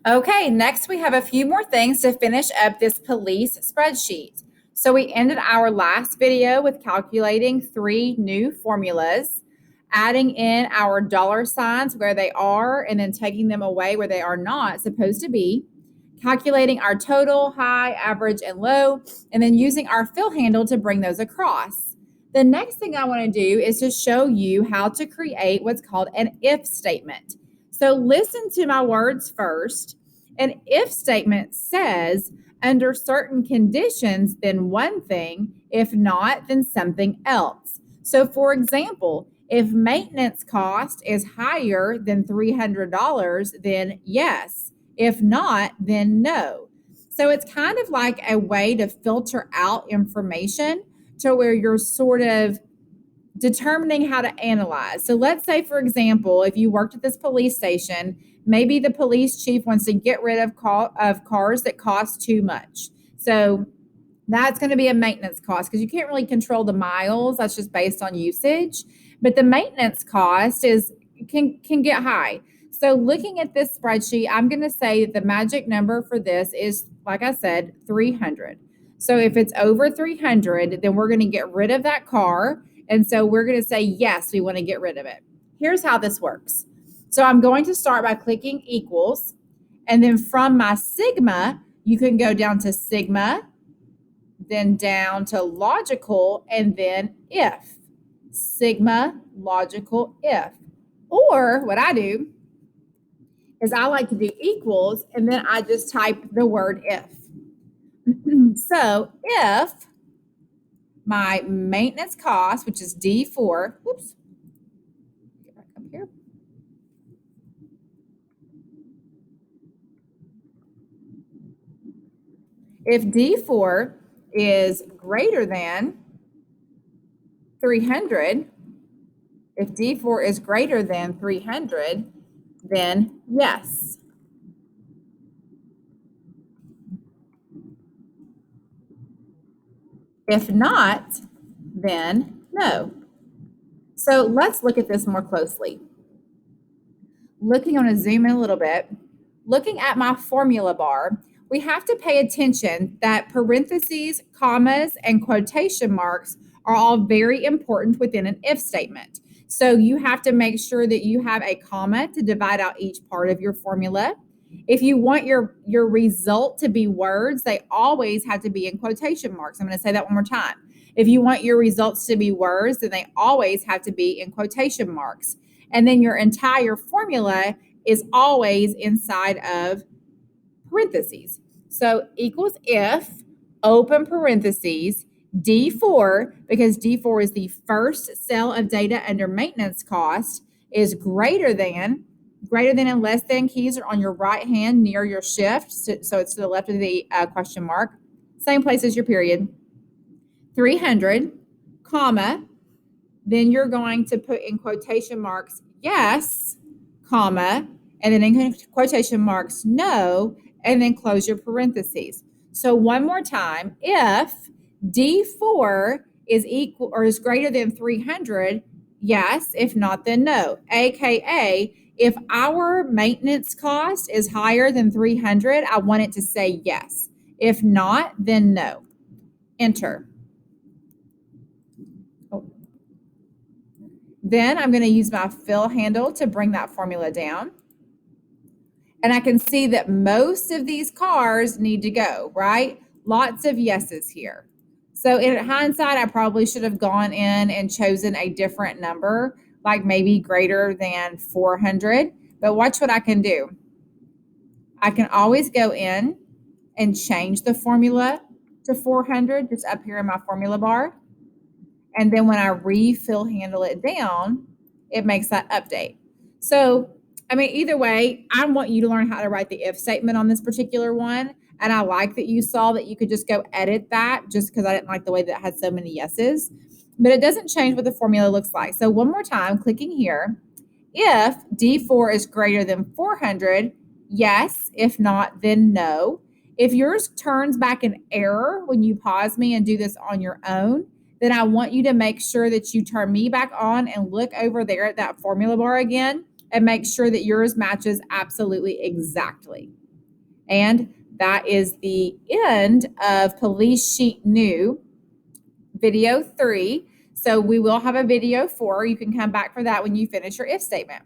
Okay, next we have a few more things to finish up this police spreadsheet. So we ended our last video with calculating 3 new formulas, adding in our dollar signs where they are, and then taking them away where they are not supposed to be, calculating our total, high, average, and low, and then using our fill handle to bring those across. The next thing I want to do is to show you how to create what's called an if statement. So listen to my words first. An if statement says, under certain conditions, then one thing, if not, then something else. So, for example, if maintenance cost is higher than $300, then yes. If not, then no. So, it's kind of like a way to filter out information to where you're sort of determining how to analyze. So let's say, for example, if you worked at this police station, maybe the police chief wants to get rid of cars that cost too much. So that's going to be a maintenance cost because you can't really control the miles. That's just based on usage. But the maintenance cost can get high. So looking at this spreadsheet, I'm going to say the magic number for this is, like I said, 300. So if it's over 300, then we're going to get rid of that car. And so we're going to say, yes, we want to get rid of it. Here's how this works. So I'm going to start by clicking equals. And then from my sigma, you can go down to sigma, then down to logical, and then if. Sigma, logical, if. Or what I do is I like to do equals, and then I just type the word if. So if my maintenance cost, which is D4, whoops, get back up here. If D4 is greater than 300, if D4 is greater than 300, then yes. If not, then no. So let's look at this more closely. Looking, on a zoom in a little bit, looking at my formula bar, we have to pay attention that parentheses, commas, and quotation marks are all very important within an if statement. So you have to make sure that you have a comma to divide out each part of your formula. If you want your result to be words, they always have to be in quotation marks. I'm going to say that one more time. If you want your results to be words, then they always have to be in quotation marks. And then your entire formula is always inside of parentheses. So equals if, open parentheses, D4, because D4 is the first cell of data under maintenance cost, is greater than and less than keys are on your right hand near your shift. So it's to the left of the question mark. Same place as your period. 300, comma, then you're going to put in quotation marks, yes, comma, and then in quotation marks, no, and then close your parentheses. So one more time, if D4 is equal or is greater than 300, yes. If not, then no. AKA, if our maintenance cost is higher than 300, I want it to say yes. If not, then no. Enter. Then I'm going to use my fill handle to bring that formula down. And I can see that most of these cars need to go, right? Lots of yeses here. So in hindsight, I probably should have gone in and chosen a different number, like maybe greater than 400. But watch what I can do. I can always go in and change the formula to 400, just up here in my formula bar. And then when I refill handle it down, it makes that update. So, I mean, either way, I want you to learn how to write the if statement on this particular one. And I like that you saw that you could just go edit that just because I didn't like the way that it had so many yeses. But it doesn't change what the formula looks like. So one more time, clicking here. If D4 is greater than 400, yes. If not, then no. If yours turns back an error when you pause me and do this on your own, then I want you to make sure that you turn me back on and look over there at that formula bar again and make sure that yours matches absolutely exactly. And that is the end of Police Sheet New, video 3. So we will have a video 4. You can come back for that when you finish your if statement.